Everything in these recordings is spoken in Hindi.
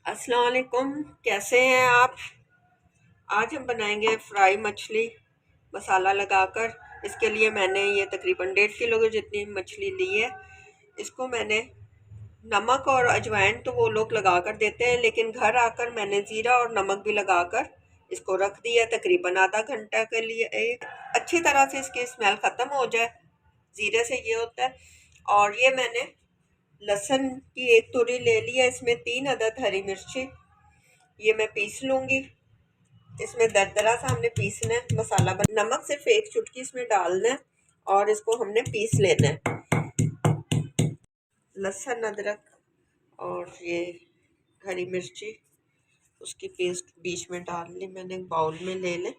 अस्सलाम वालेकुम। कैसे हैं आप? आज हम बनाएंगे फ्राई मछली मसाला लगाकर। इसके लिए मैंने ये तकरीबन 1.5 किलो की जितनी मछली ली है। इसको मैंने नमक और अजवाइन तो वो लोग लगा कर देते हैं, लेकिन घर आकर मैंने ज़ीरा और नमक भी लगाकर इसको रख दिया तकरीबन आधा घंटा के लिए। अच्छी तरह से इसकी स्मेल ख़त्म हो जाए, ज़ीरे से ये होता है। और ये मैंने लहसुन की एक तुरी ले ली है, इसमें 3 अदद हरी मिर्ची ये मैं पीस लूँगी। इसमें दरदरा सा हमने पीसना है मसाला नमक सिर्फ एक चुटकी इसमें डालना है और इसको हमने पीस लेना है। लहसुन अदरक और ये हरी मिर्ची उसकी पेस्ट बीच में डाल ली मैंने, एक बाउल में ले लें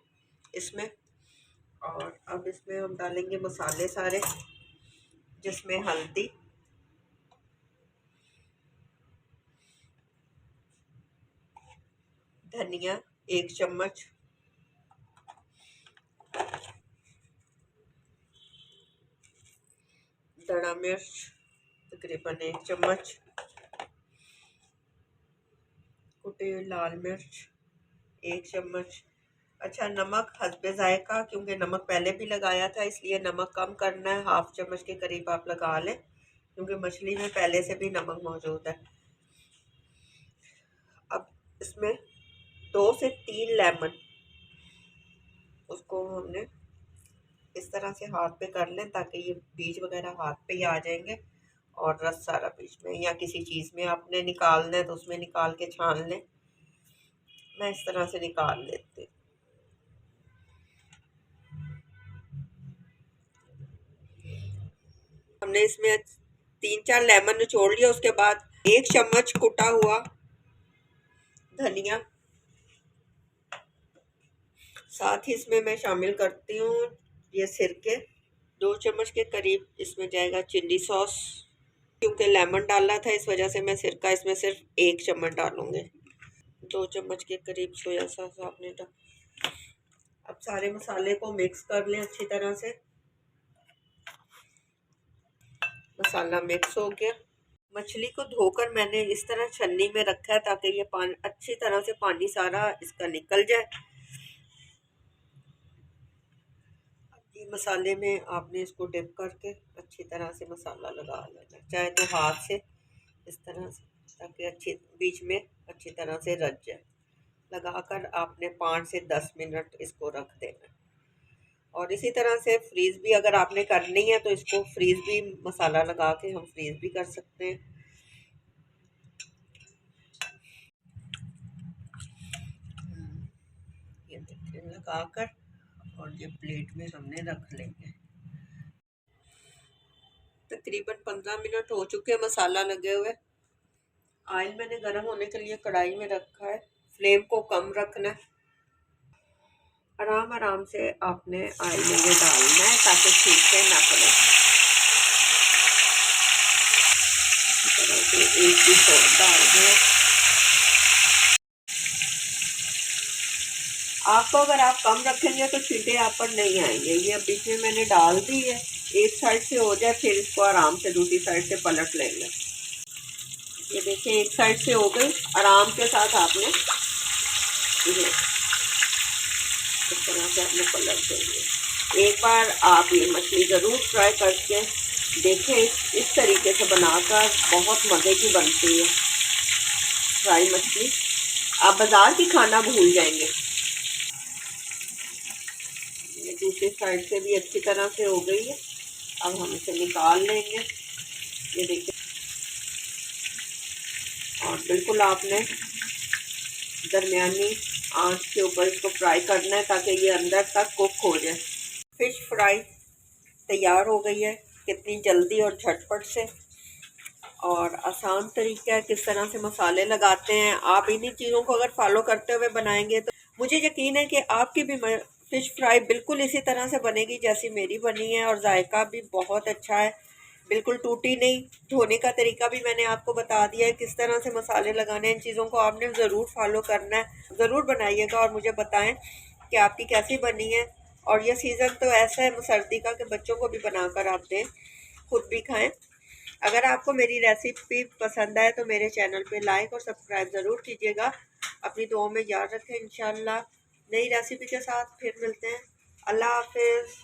इसमें। और अब इसमें हम डालेंगे मसाले सारे, जिसमें हल्दी, धनिया 1 चम्मच, धड़ा मिर्च तकरीबन 1 चम्मच, कुटी हुई लाल मिर्च 1 चम्मच। अच्छा, नमक हस्बे जायका, क्योंकि नमक पहले भी लगाया था इसलिए नमक कम करना है, 1/2 चम्मच के करीब आप लगा लें, क्योंकि मछली में पहले से भी नमक मौजूद है। अब इसमें 2 से 3 लेमन, उसको हमने इस तरह से हाथ पे कर लें ताकि ये बीज वगैरह हाथ पे ही आ जाएंगे, और रस सारा बीच में या किसी चीज़ में आपने निकालना है तो उसमें निकाल के छान लें। मैं इस तरह से निकाल लेती हूँ। हमने इसमें 3-4 लेमन निचोड़ लिया, उसके बाद 1 चम्मच कुटा हुआ धनिया, साथ ही इसमें मैं शामिल करती हूँ ये सिरके 2 चम्मच के करीब। इसमें जाएगा चिल्ली सॉस, क्योंकि लेमन डालना था इस वजह से मैं सिरका इसमें सिर्फ 1 चम्मच डालूंगी। 2 चम्मच के करीब सोया सॉस आपने डाल। अब सारे मसाले को मिक्स कर लें अच्छी तरह से। मसाला मिक्स हो गया। मछली को धोकर मैंने इस तरह छन्नी में रखा है ताकि ये पानी अच्छी तरह से पानी सारा इसका निकल जाए। ये मसाले में आपने इसको डिप करके अच्छी तरह से मसाला लगा लेना, चाहे तो हाथ से इस तरह से, ताकि अच्छी बीच में अच्छी तरह से रच जाए। लगाकर आपने 5 से 10 मिनट इसको रख देना। और इसी तरह से फ्रीज़ भी अगर आपने करनी है तो इसको फ्रीज़ भी मसाला लगा के हम फ्रीज़ भी कर सकते हैं। ये देखिए लगाकर, और ये प्लेट में हमने रख लेंगे। तकरीबन 15 मिनट हो चुके हैं मसाला लगे हुए। ऑयल मैंने गर्म होने के लिए कढ़ाई में रखा है, फ्लेम को कम रखना है। आराम आराम से आपने ऑयल में ये डालना है ताकि छींटे ना पड़े। इस तरह से एक भी डाल दें। आपको अगर आप कम रखेंगे तो छींटे आप पर नहीं आएंगे। ये अब बीच में मैंने डाल दी है, एक साइड से हो जाए फिर इसको आराम से दूसरी साइड से पलट लेंगे। ये देखिए एक साइड से हो गई, आराम के साथ आपने ये इस तरह से आपने पलट देंगे। एक बार आप ये मछली ज़रूर ट्राई करके देखें, इस तरीके से बनाकर बहुत मज़े की बनती है फ्राई मछली, आप बाज़ार की खाना भूल जाएंगे। ये दूसरी साइड से भी अच्छी तरह से हो गई है, अब हम इसे निकाल लेंगे। ये देखिए, और बिल्कुल आपने दरमियानी आंच के ऊपर इसको फ्राई करना है ताकि ये अंदर तक कुक हो जाए। फ़िश फ्राई तैयार हो गई है, कितनी जल्दी और झटपट से और आसान तरीका है किस तरह से मसाले लगाते हैं। आप इन्हीं चीज़ों को अगर फॉलो करते हुए बनाएंगे तो मुझे यकीन है कि आपकी भी फ़िश फ्राई बिल्कुल इसी तरह से बनेगी जैसी मेरी बनी है, और जायका भी बहुत अच्छा है, बिल्कुल टूटी नहीं। धोने का तरीका भी मैंने आपको बता दिया है, किस तरह से मसाले लगाने हैं। इन चीज़ों को आपने ज़रूर फॉलो करना है, ज़रूर बनाइएगा और मुझे बताएं कि आपकी कैसी बनी है। और ये सीज़न तो ऐसा है सर्दी का कि बच्चों को भी बनाकर आप दें, खुद भी खाएं। अगर आपको मेरी रेसिपी पसंद आए तो मेरे चैनल पे लाइक और सब्सक्राइब ज़रूर कीजिएगा। अपनी दुआओं में याद रखें। इंशाल्लाह नई रेसिपी के साथ फिर मिलते हैं। अल्लाह हाफिज़।